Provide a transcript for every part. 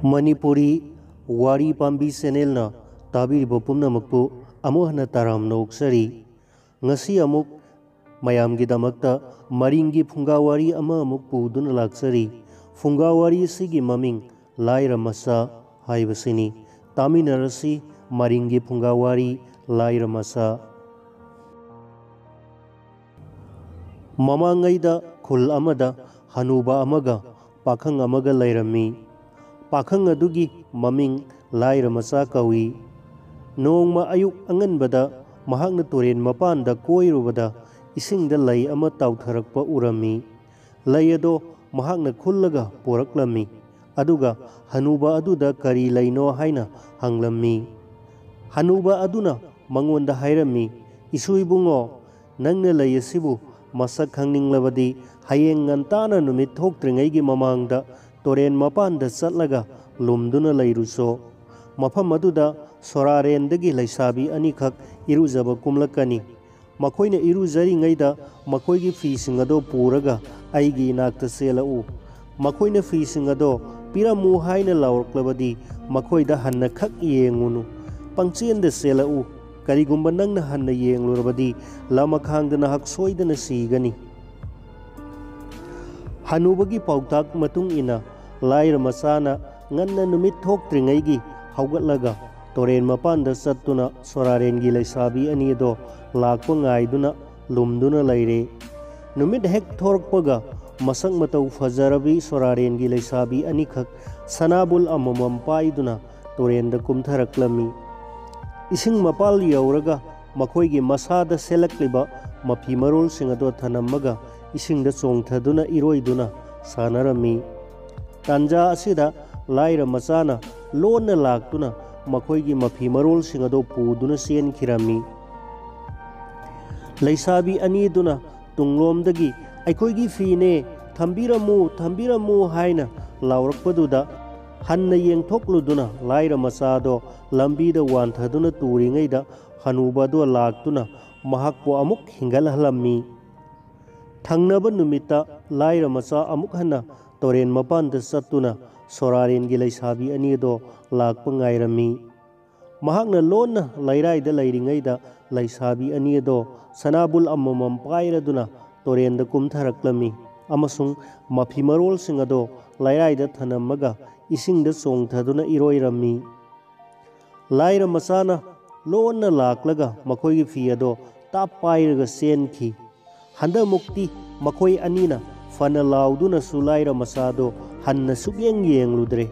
Manipuri Wari Pambi Senelna Tabiri Bopumnamakpu Amuhana Taram Noksari Ngasi Amuk Mayamgi Damakta Maringi Fungawari Ama Mukpu Dunalaksari Fungawari Sigi Maming Laira Masa Haibasini Taminarasi Maringi Fungawari Laira Masa Mamangaida Kul Amada Hanuba Amaga Pakang Amaga Lairami Pakang adugi maming Laira Masa kawi Nongma ayuk anganbada mahakna turen mapanda koirubada isingda lay ama tautharakpa urami lay ado mahakna khullaga poraklami aduga hanuba aduda kari layno haina hanglammi hanuba aduna mangonda hairami isuibungo nangna lay asibu masak khangninglabadi hayeng ngantana numit thoktrinaigi mamangda Toren mapanda satlaga lumduna layruso mafam aduda sorarendagi laisabi anikak iruzaba kumlakani makoina iruzari-ngaida makoigi fising ado puraga aigi inakta selau makoina fising ado piramu haina lauraklabadi makoida hanna khak yengunu pangchenda selau karigumba nangna hanna yenglurabadi lamakhangdana hak soidana sigani Hanubagi pautak matung ina Laira Masana nganna numit thoktrinaigi haugatlaga toren mapanda sattuna sorarengi laisabi anido lakpa ngaiduna lumduna laire numit hek thorkpaga masak matau fajarabi sorarengi laisabi anikak sanabul amamam paiduna torenda kumtharaklami ising mapal yauraga makoigi masada selakliba mapi marol singado thanamaga isingda chongthaduna iroiduna sanarami Tanja asida Laira Masana lona laktuna makoigi mafi marol singado puduna sen kirami Laisabi aniduna tunglomdagi aikoigi fine thambiramu haina laurakpaduda hanna yengthokluduna Laira Masado lambida wanthaduna turingaida hanubado laktuna mahakpo amuk hingalhalammi Thangnaba numita Laira Masa amuk hana Toren mapanda satuna sorarengi laisabi anido lakpa ngairami mahakna lona lairaida lairingaida laisabi anido sanabul amamam pairaduna torenda kumtharaklami amasung mafi marol singado lairaida thanamaga isingda chongthaduna iroirami Laira Masana lona laklaga makoigi fiado tap pairaga senkhi handa mukti makoi anina Fana lauduna Laira Masado hanna sugyeng yengludre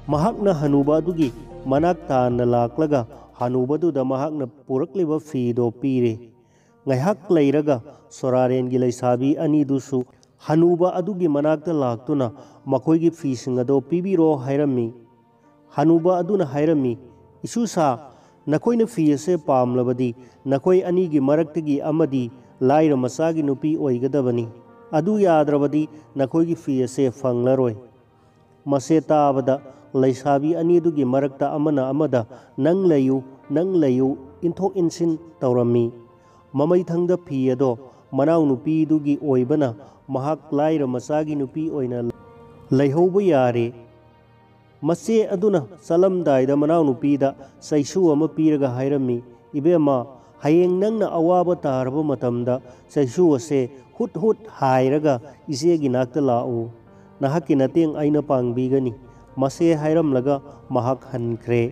mahakna hanuba adugi manak taanna laklaga hanuba duda mahakna purakliba fido pire ngaihak lairaga sorarengi laisabi anidusu hanuba adugi manakta laktuna makoigi fising ado pibiro hairami hanuba aduna hairami isusa nakoina fi ase pamlabadi nakoi anigi maraktagi amadi Laira Masagi nupi oigadabani Adu yadrabadi nakoigi fi ase fanglaroi mase taabada laisabi anidugi marakta amana amada nang layu inthok insin taurami mamai thangda fi ado manau nupi dugi oibana mahak Laira Masagi nupi oina laihauba yare mase aduna salamdaida manau nupi da saisu ama piraga hairami ibema hayeng nangna awaba taraba matamda saisu ase hut hairaga isegi nakta lau nahaki nateng aina pangbigani mase hairamlaga mahak hankre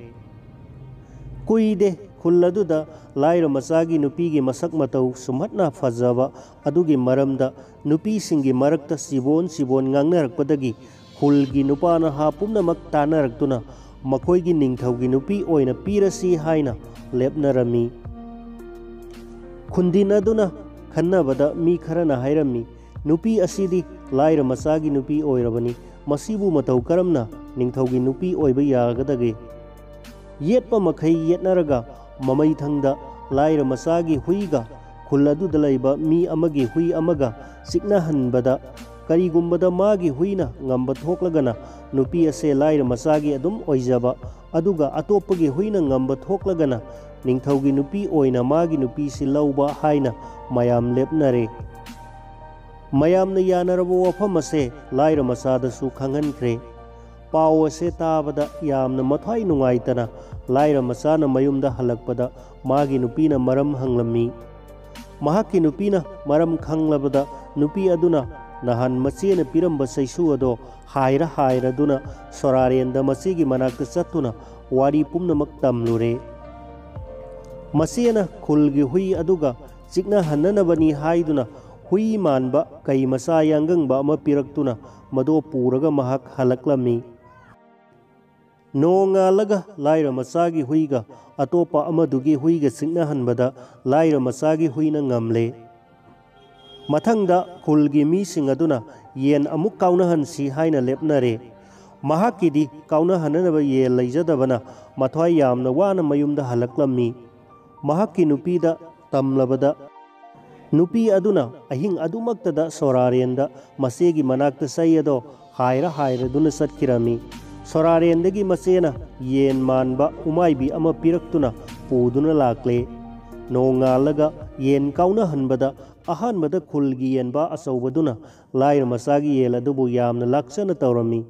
kuide khulladuda Laira Masagi nupigi masak matau sumhatna fajaba adugi maramda nupi singi marakta sibon ngangnarakpadagi khulgi nupana hapumnamak tanaraktuna makoigi ningthaugi nupi oina pirasi haina lepnarami khundinaduna Khannabada mi kharana hairami nupi asidi Laira Masagi nupi oirabani masibu matau karamna ningthaugi nupi oiba yagadage yetpa makhai yetnaraga mamai thangda Laira Masagi huiga khulladuda laiba mi amagi hui amaga sikna hanbada karigumbada magi huina ngamba thoklagana nupi ase Laira Masagi adum oijaba aduga atopagi huina ngamba thoklagana ningthaugi nupi oina magi nupi si lauba haina mayam lepnare mayamna yanarabo wafam ase Laira Masada su khangankre ꯄꯥꯎ ꯑꯁꯦ ꯇꯥꯕꯗ ꯌꯥꯝꯅ ꯃꯊ꯭ꯋꯥꯏ ꯅꯨꯡꯉꯥꯏꯇꯅ ꯂꯥꯏꯔ ꯃꯆꯥꯅ ꯃꯌꯨꯝꯗ ꯍꯜꯂꯛꯄꯗ ꯃꯥꯒꯤ ꯅꯨꯄꯤꯅ ꯃꯔꯝ ꯍꯪꯂꯝꯃꯤ꯫ ꯃꯍꯥꯛꯀꯤ ꯅꯨꯄꯤꯅ ꯃꯔꯝ ꯈꯪꯂꯕꯗ ꯅꯨꯄꯤ ꯑꯗꯨꯅ ꯅꯍꯥꯟ ꯃꯆꯦꯅ ꯄꯤꯔꯝꯕ ꯆꯩꯁꯨ ꯑꯗꯣ ꯍꯥꯏꯔꯗꯨꯅ ꯁꯣꯔꯥꯔꯦꯟꯗ ꯃꯆꯦꯒꯤ ꯃꯅꯥꯛꯇ ꯆꯠꯇꯨꯅ ꯋꯥꯔꯤ ꯄꯨꯝꯅꯃꯛ ꯇꯝꯂꯨꯔꯦ꯫ ꯃꯆꯦꯅ ꯈꯨꯜꯒꯤ ꯍꯨꯏ ꯑꯗꯨꯒ ꯆꯤꯛꯅꯍꯟꯅꯅꯕꯅꯤ ꯍꯥꯏꯗꯨꯅ ꯍꯨꯏ ꯃꯥꯟꯕ ꯀꯩ ꯃꯆꯥ ꯌꯥꯡꯒꯪꯕ ꯑꯃ ꯄꯤꯔꯛꯇꯨꯅ ꯃꯗꯣ ꯄꯨꯔꯒ ꯃꯍꯥꯛ ꯍꯜꯂꯛꯂꯝꯃꯤ꯫ ꯅꯣꯡꯉꯥꯜꯂꯒ ꯂꯥꯏꯔ ꯃꯆꯥꯒꯤ ꯍꯨꯏꯒ ꯑꯇꯣꯞꯄ ꯑꯃꯗꯨꯒꯤ ꯍꯨꯏꯒ ꯆꯤꯛꯅꯍꯟꯕꯗ ꯂꯥꯏꯔ ꯃꯆꯥꯒꯤ ꯍꯨꯏꯅ ꯉꯝꯂꯦ꯫ ꯃꯊꯪꯗ ꯈꯨꯜꯒꯤ ꯃꯤꯁꯤꯡ ꯑꯗꯨꯅ ꯌꯦꯟ ꯑꯃꯨꯛ ꯀꯥꯎꯅꯍꯟꯁꯤ ꯍꯥꯏꯅ ꯂꯦꯞꯅꯔꯦ꯫ ꯃꯍꯥꯛꯀꯤꯗꯤ ꯀꯥꯎꯅꯍꯟꯅꯅꯕ ꯌꯦꯟ ꯂꯩꯖꯗꯕꯅ ꯃꯊ꯭ꯋꯥꯏ ꯌꯥꯝꯅ ꯋꯥꯅ ꯃꯌꯨꯝꯗ ꯍꯜꯂꯛꯂꯝꯃꯤ꯫ ꯃꯍꯥꯛꯀꯤ ꯅꯨꯄꯤꯗ ꯇꯝꯂꯕꯗ ꯅꯨꯄꯤ ꯑꯗꯨꯅ ꯑꯍꯤꯡ ꯑꯗꯨꯃꯛꯇꯗ ꯁꯣꯔꯥꯔꯦꯟꯗ ꯃꯆꯦꯒꯤ ꯃꯅꯥꯛꯇ ꯆꯩ ꯑꯗꯣ ꯍꯥꯏꯔꯗꯨꯅ ꯆꯠꯈꯤꯔꯝꯃꯤ꯫ ꯁꯣꯔꯥꯔꯦꯟꯗꯒꯤ ꯃꯆꯦꯅ ꯌꯦꯟ ꯃꯥꯟꯕ ꯎꯃꯥꯏꯕꯤ ꯑꯃ ꯄꯤꯔꯛꯇꯨꯅ ꯄꯨꯗꯨꯅ ꯂꯥꯛꯂꯦ꯫ ꯅꯣꯡꯉꯥꯜꯂꯒ ꯌꯦꯟ ꯀꯥꯎꯅꯍꯟꯕꯗ ꯑꯍꯥꯟꯕꯗ ꯈꯨꯜꯒꯤ ꯌꯦꯟꯕꯥ ꯑꯆꯧꯕꯗꯨꯅ ꯂꯥꯏꯔ ꯃꯆꯥꯒꯤ ꯌꯦꯟ ꯑꯗꯨꯕꯨ ꯌꯥꯝꯅ ꯂꯥꯛꯆꯅ ꯇꯧꯔꯝꯃꯤ꯫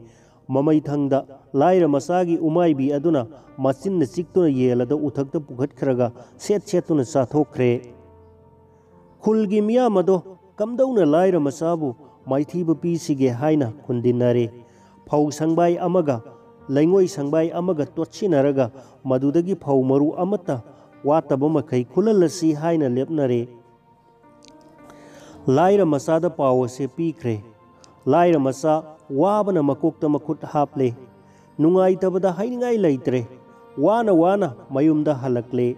ꯃꯃꯩꯊꯪꯗ ꯂꯥꯏꯔ ꯃꯆꯥꯒꯤ ꯎꯃꯥꯏꯕꯤ ꯑꯗꯨꯅ ꯃꯆꯤꯟꯅ ꯆꯤꯛꯇꯨꯅ ꯌꯦꯟ ꯑꯗꯨ ꯎꯊꯛꯇ ꯄꯨꯈꯠꯈ꯭ꯔꯒ ꯁꯦꯠꯇꯨꯅ ꯆꯥꯊꯣꯛꯈ꯭ꯔꯦ꯫ ꯈꯨꯜꯒꯤ ꯃꯤꯌꯥꯝ ꯑꯗꯣ ꯀꯝꯗꯧꯅ ꯂꯥꯏꯔ ꯃꯆꯥꯕꯨ ꯃꯥꯏꯊꯤꯕ ꯄꯤꯁꯤꯒꯦ ꯍꯥꯏꯅ ꯈꯨꯟꯗꯤꯟꯅꯔꯦ꯫ ꯐꯧ ꯁꯪꯕꯥꯏ ꯑꯃꯒ ꯂꯩꯉꯣꯏ ꯁꯪꯕꯥꯏ ꯑꯃꯒ ꯇꯣꯠꯁꯤꯟꯅꯔꯒ ꯃꯗꯨꯗꯒꯤ ꯐꯧ ꯃꯔꯨ ꯑꯃꯠꯇ ꯋꯥꯠꯇꯕ ꯃꯈꯩ ꯈꯨꯜꯍꯜꯂꯁꯤ ꯍꯥꯏꯅ ꯂꯦꯞꯅꯔꯦ꯫ ꯂꯥꯏꯔ ꯃꯆꯥꯗ ꯄꯥꯎ ꯑꯁꯦ ꯄꯤꯈ꯭ꯔꯦ꯫ ꯂꯥꯏꯔ ꯃꯆा ꯋꯥꯕꯅ ꯃꯀꯣꯛꯇ ꯃꯈꯨꯠ ꯍꯥꯞꯂꯦ꯫ ꯅꯨꯡꯉꯥꯏꯇꯕꯗ ꯍꯥꯏꯅꯤꯡꯉꯥꯏ ꯂꯩꯇ꯭ꯔꯦ꯫ ꯋꯥꯅ ꯃꯌꯨꯝꯗ ꯍꯜꯂꯛꯂꯦ꯫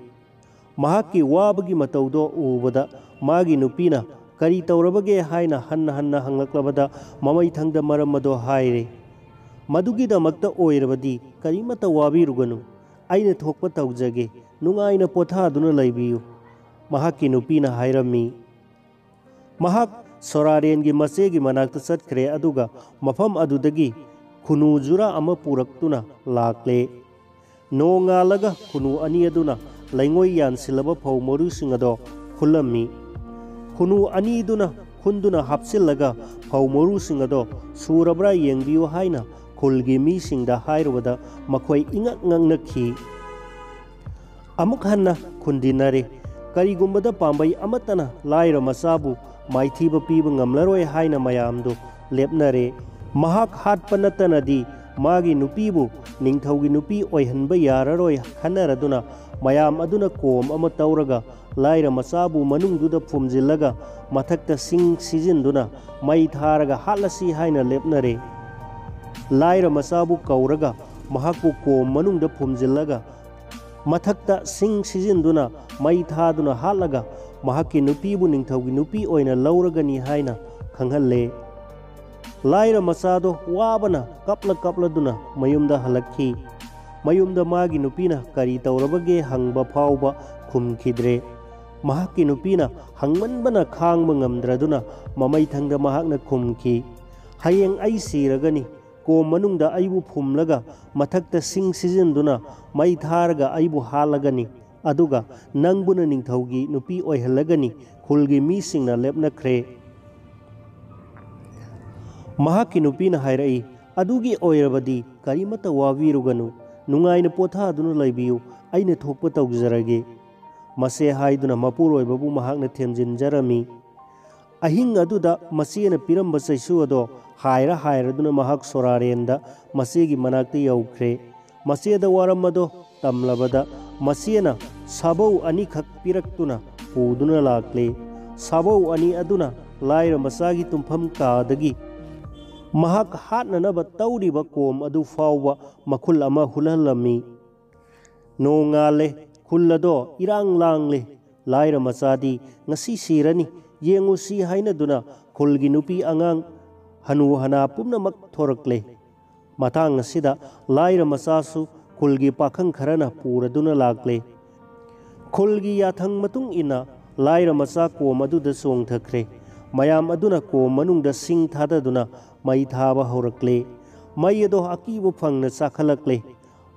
ꯃꯍꯥꯛꯀꯤ ꯋꯥꯕꯒꯤ ꯃꯇꯧꯗꯣ ꯎꯕꯗ ꯃꯥꯒꯤ ꯅꯨꯄꯤꯅ ꯀꯔꯤ ꯇꯧꯔꯕꯒꯦ ꯍꯥꯏꯅ ꯍꯟꯅ ꯍꯪꯂꯛꯂꯕꯗ ꯃꯃꯩꯊꯪꯗ ꯃꯔꯝ ꯑꯗꯣ ꯍꯥꯏꯔꯦ꯫ ꯃꯗꯨꯒꯤꯗꯃꯛꯇ ꯑꯣꯏꯔꯕꯗꯤ ꯀꯔꯤꯃꯠꯇ ꯋꯥꯕꯤꯔꯨꯒꯅꯨ, ꯑꯩꯅ ꯊꯣꯛꯄ ꯇꯧꯖꯒꯦ, ꯅꯨꯡꯉꯥꯏꯅ ꯄꯣꯊꯥꯗꯨꯅ ꯂꯩꯕꯤꯌꯨ, ꯃꯍꯥꯛꯀꯤ ꯅꯨꯄꯤꯅ ꯍꯥꯏꯔꯝꯃꯤ꯫ ꯃꯍꯥꯛ ꯁꯣꯔꯥꯔꯦꯟꯒꯤ ꯃꯆꯦꯒꯤ ꯃꯅꯥꯛꯇ ꯆꯠꯈ꯭ꯔꯦ ꯑꯗꯨꯒ ꯃꯐꯝ ꯑꯗꯨꯗꯒꯤ ꯈꯨꯅꯨ ꯖꯨꯔꯥ ꯑꯃ ꯄꯨꯔꯛꯇꯨꯅ ꯂꯥꯛꯂꯦ꯫ ꯅꯣꯡꯉꯥꯜꯂꯒ ꯈꯨꯅꯨ ꯑꯅꯤ ꯑꯗꯨꯅ ꯂꯩꯉꯣꯏ ꯌꯥꯟꯁꯤꯜꯂꯕ ꯐꯧ ꯃꯔꯨꯁꯤꯡ ꯑꯗꯣ ꯈꯨꯜꯂꯝꯃꯤ꯫ ꯈꯨꯅꯨ ꯑꯅꯤꯗꯨꯅ ꯈꯨꯟꯗꯨꯅ ꯍꯥꯞꯆꯤꯜꯂꯒ ꯐꯧ ꯃꯔꯨꯁꯤꯡ ꯑꯗꯣ ꯁꯨꯔꯕ꯭ꯔꯥ ꯌꯦꯡꯕꯤꯌꯨ ꯍꯥꯏꯅ ꯈꯨꯜꯒꯤ ꯃꯤꯁꯤꯡꯗ ꯍꯥꯏꯔꯨꯕꯗ ꯃꯈꯣꯏ ꯏꯉꯛ ꯉꯛꯅꯈꯤ꯫ ꯑꯃꯨꯛ ꯍꯟꯅ ꯈꯨꯟꯗꯤꯟꯅꯔꯦ꯫ ꯀꯔꯤꯒꯨꯝꯕꯗ ꯄꯥꯝꯕꯩ ꯑꯃꯠꯇꯅ ꯂꯥꯏꯔ ꯃꯆꯥꯕꯨ ꯃꯥꯏꯊꯤꯕ ꯄꯤꯕ ꯉꯝꯂꯔꯣꯏ ꯍꯥꯏꯅ ꯃꯌꯥꯝꯗꯨ ꯂꯦꯞꯅꯔꯦ꯫ ꯃꯍꯥꯛ ꯍꯥꯠꯄ ꯅꯠꯇꯅꯗꯤ ꯃꯥꯒꯤ ꯅꯨꯄꯤꯕꯨ ꯅꯤꯡꯊꯧꯒꯤ ꯅꯨꯄꯤ ꯑꯣꯏꯍꯟꯕ ꯌꯥꯔꯔꯣꯏ ꯈꯟꯅꯔꯗꯨꯅ ꯃꯌꯥꯝ ꯑꯗꯨꯅ ꯀꯣꯝ ꯑꯃ ꯇꯧꯔꯒ ꯂꯥꯏꯔ ꯃꯆꯥꯕꯨ ꯃꯅꯨꯡꯗꯨꯗ ꯐꯨꯝꯖꯤꯜꯂꯒ ꯃꯊꯛꯇ ꯁꯤꯡ ꯁꯤꯖꯤꯟꯗꯨꯅ ꯃꯩ ꯊꯥꯔꯒ ꯍꯥꯠꯂꯁꯤ ꯍꯥꯏꯅ ꯂꯦꯞꯅꯔꯦ꯫ ꯂꯥꯏꯔ ꯃꯆꯥꯕꯨ ꯀꯧꯔꯒ ꯃꯍꯥꯛꯄꯨ ꯀꯣꯝ ꯃꯅꯨꯡꯗ ꯐꯨꯝꯖꯤꯜꯂꯒ ꯃꯊꯛꯇ ꯁꯤꯡ ꯁꯤꯖꯤꯟꯗꯨꯅ ꯃꯩ ꯊꯥꯗꯨꯅ ꯍꯥꯠꯂꯒ ꯃꯍꯥꯛꯀꯤ ꯅꯨꯄꯤꯕꯨ ꯅꯤꯡꯊꯧꯒꯤ ꯅꯨꯄꯤ ꯑꯣꯏꯅ ꯂꯧꯔꯒꯅꯤ ꯍꯥꯏꯅ ꯈꯪꯍꯜꯂꯦ꯫ ꯂꯥꯏꯔ ꯃꯆꯥꯗꯣ ꯋꯥꯕꯅ ꯀꯞꯂꯗꯨꯅ ꯃꯌꯨꯝꯗ ꯍꯜꯂꯛꯈꯤ꯫ ꯃꯌꯨꯝꯗ ꯃꯥꯒꯤ ꯅꯨꯄꯤꯅ ꯀꯔꯤ ꯇꯧꯔꯕꯒꯦ ꯍꯪꯕ ꯐꯥꯎꯕ ꯈꯨꯝꯈꯤꯗ꯭ꯔꯦ꯫ ꯃꯍꯥꯛꯀꯤ ꯅꯨꯄꯤꯅ ꯍꯪꯃꯟꯕꯅ ꯈꯥꯡꯕ ꯉꯝꯗ꯭ꯔꯗꯨꯅ ꯃꯃꯩꯊꯪꯗ ꯃꯍꯥꯛꯅ ꯈꯨꯝꯈꯤ, ꯍꯌꯦꯡ ꯑꯩ ꯁꯤꯔꯒꯅꯤ, ꯀꯣꯝ ꯃꯅꯨꯡꯗ ꯑꯩꯕꯨ ꯐꯨꯝꯂꯒ ꯃꯊꯛꯇ ꯁꯤꯡ ꯁꯤꯖꯤꯟꯗꯨꯅ ꯃꯩ ꯊꯥꯔꯒ ꯑꯩꯕꯨ ꯍꯥꯠꯂꯒꯅꯤ, ꯑꯗꯨꯒ ꯅꯪꯕꯨꯅ ꯅꯤꯡꯊꯧꯒꯤ ꯅꯨꯄꯤ ꯑꯣꯏꯍꯜꯂꯒꯅꯤ꯫ ꯈꯨꯜꯒꯤ ꯃꯤꯁꯤꯡꯅ ꯂꯦꯞꯅꯈ꯭ꯔꯦ꯫ ꯃꯍꯥꯛꯀꯤ ꯅꯨꯄꯤꯅ ꯍꯥꯏꯔꯛꯏ, ꯑꯗꯨꯒꯤ ꯑꯣꯏꯔꯕꯗꯤ ꯀꯔꯤꯃꯠꯇ ꯋꯥꯕꯤꯔꯨꯒꯅꯨ, ꯅꯨꯡꯉꯥꯏꯅ ꯄꯣꯊꯥꯗꯨꯅ ꯂꯩꯕꯤꯌꯨ, ꯑꯩꯅ ꯊꯣꯛꯄ ꯇꯧꯖꯔꯒꯦ꯫ ꯃꯆꯦ ꯍꯥꯏꯗꯨꯅ ꯃꯄꯨꯔꯣꯏꯕꯕꯨ ꯃꯍꯥꯛꯅ ꯊꯦꯝꯖꯤꯟꯖꯔꯝꯃꯤ꯫ ꯑꯍꯤꯡ ꯑꯗꯨꯗ ꯃꯆꯦꯅ ꯄꯤꯔꯝꯕ ꯆꯩꯁꯨ ꯑꯗꯣ ꯍꯥꯏꯔꯗꯨꯅ ꯃꯍꯥꯛ ꯁꯣꯔꯥꯔꯦꯟꯗ ꯃꯆꯦꯒꯤ ꯃꯅꯥꯛꯇ ꯌꯧꯈ꯭ꯔꯦ꯫ ꯃꯆꯦꯗ ꯋꯥꯔꯝ ꯑꯗꯣ ꯇꯝꯂꯕꯗ ꯃꯆꯦꯅ ꯁꯥꯕꯧ ꯑꯅꯤꯈꯛ ꯄꯤꯔꯛꯇꯨꯅ ꯄꯨꯗꯨꯅ ꯂꯥꯛꯂꯦ꯫ ꯁꯥꯕꯧ ꯑꯅꯤ ꯑꯗꯨꯅ ꯂꯥꯏꯔ ꯃꯆꯥꯒꯤ ꯇꯨꯝꯐꯝ ꯀꯥꯗꯒꯤ ꯃꯍꯥꯛ ꯍꯥꯠꯅꯅꯕ ꯇꯧꯔꯤꯕ ꯀꯣꯝ ꯑꯗꯨ ꯐꯥꯎꯕ ꯃꯈꯨꯜ ꯑꯃ ꯍꯨꯜꯍꯜꯂꯝꯃꯤ꯫ ꯅꯣꯡꯉꯥꯜꯂꯦ꯫ ꯈꯨꯜ ꯑꯗꯣ ꯏꯔꯥꯡ ꯂꯥꯡꯂꯦ꯫ ꯂꯥꯏꯔ ꯃꯆꯥꯗꯤ ꯉꯁꯤ ꯁꯤꯔꯅꯤ, ꯌꯦꯡꯉꯨꯁꯤ ꯍꯥꯏꯅꯗꯨꯅ ꯈꯨꯜꯒꯤ ꯅꯨꯄꯤ ꯑꯉꯥꯡ ꯍꯅꯨ ꯍꯅꯥ ꯄꯨꯝꯅꯃꯛ ꯊꯣꯔꯛꯂꯦ꯫ ꯃꯇꯥꯡ ꯑꯁꯤꯗ ꯂꯥꯏꯔ ꯃꯆꯥꯁꯨ ꯈꯨꯜꯒꯤ ꯄꯥꯈꯪ ꯈꯔꯅ ꯄꯨꯔꯗꯨꯅ ꯂꯥꯛꯂꯦ꯫ ꯈꯨꯜꯒꯤ ꯌꯥꯊꯪ ꯃꯇꯨꯡ ꯏꯟꯅ ꯂꯥꯏꯔ ꯃꯆꯥ ꯀꯣꯝ ꯑꯗꯨꯗ ꯆꯣꯡꯊꯈ꯭ꯔꯦ꯫ ꯃꯌꯥꯝ ꯑꯗꯨꯅ ꯀꯣꯝ ꯃꯅꯨꯡꯗ ꯁꯤꯡ ꯊꯥꯗꯗꯨꯅ ꯃꯩ ꯊꯥꯕ ꯍꯧꯔꯛꯂꯦ꯫ ꯃꯩ ꯑꯗꯣ ꯑꯀꯤꯕ ꯐꯪꯅ ꯆꯥꯛꯈꯠꯂꯛꯂꯦ꯫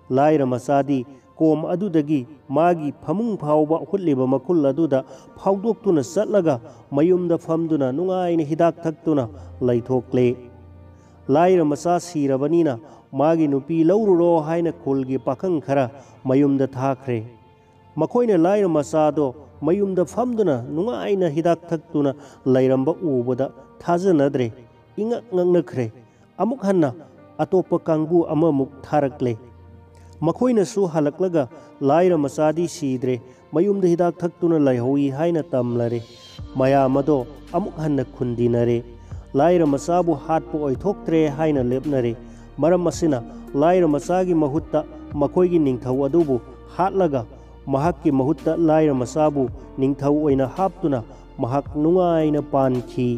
ꯂꯥꯏꯔ ꯃꯆꯥꯗꯤ ꯀꯣꯝ ꯑꯗꯨꯗꯒꯤ ꯃꯥꯒꯤ ꯐꯃꯨꯡ ꯐꯥꯎꯕ ꯍꯨꯠꯂꯤꯕ ꯃꯈꯨꯜ ꯑꯗꯨꯗ ꯐꯥꯎꯗꯣꯛꯇꯨꯅ ꯆꯠꯂꯒ ꯃꯌꯨꯝꯗ ꯐꯝꯗꯨꯅ ꯅꯨꯡꯉꯥꯏꯅ ꯍꯤꯗꯥꯛ ꯊꯛꯇꯨꯅ ꯂꯩꯊꯣꯛꯂꯦ꯫ ꯂꯥꯏꯔ ꯃꯆꯥ ꯁꯤꯔꯕꯅꯤꯅ मागी नुपी लौरुरो हाइना खुलगी पाखंग खरा मयुमदा थाखरे मखोइना लाइर मचादो मयुमदा फमदुना नुंगाइना हिदाक थक्तुना लैरंबा उबदा थाजनद्रे इंगक ngaknakre amuk hanna atopa kangbu amamuk tharakle मखोइनसु हलक्लगा लाइर मचादी सीद्रे मयुमदा हिदाक थक्तुना लैहोई हाइना तमलरे मयामदो अमुक हन्ना खुंदिनरे लाइर मचाबु हाटपो ओइथोक्त्रे हाइना लेपनरे मरम असिना लाइर मचागी महुत्ता मखोइगी निंगथौ अदुबु हाटलगा महाक्की महुत्ता लाइर मचाबु निंगथौ ओइना हापतुना महाक नुंगाइना पानखी।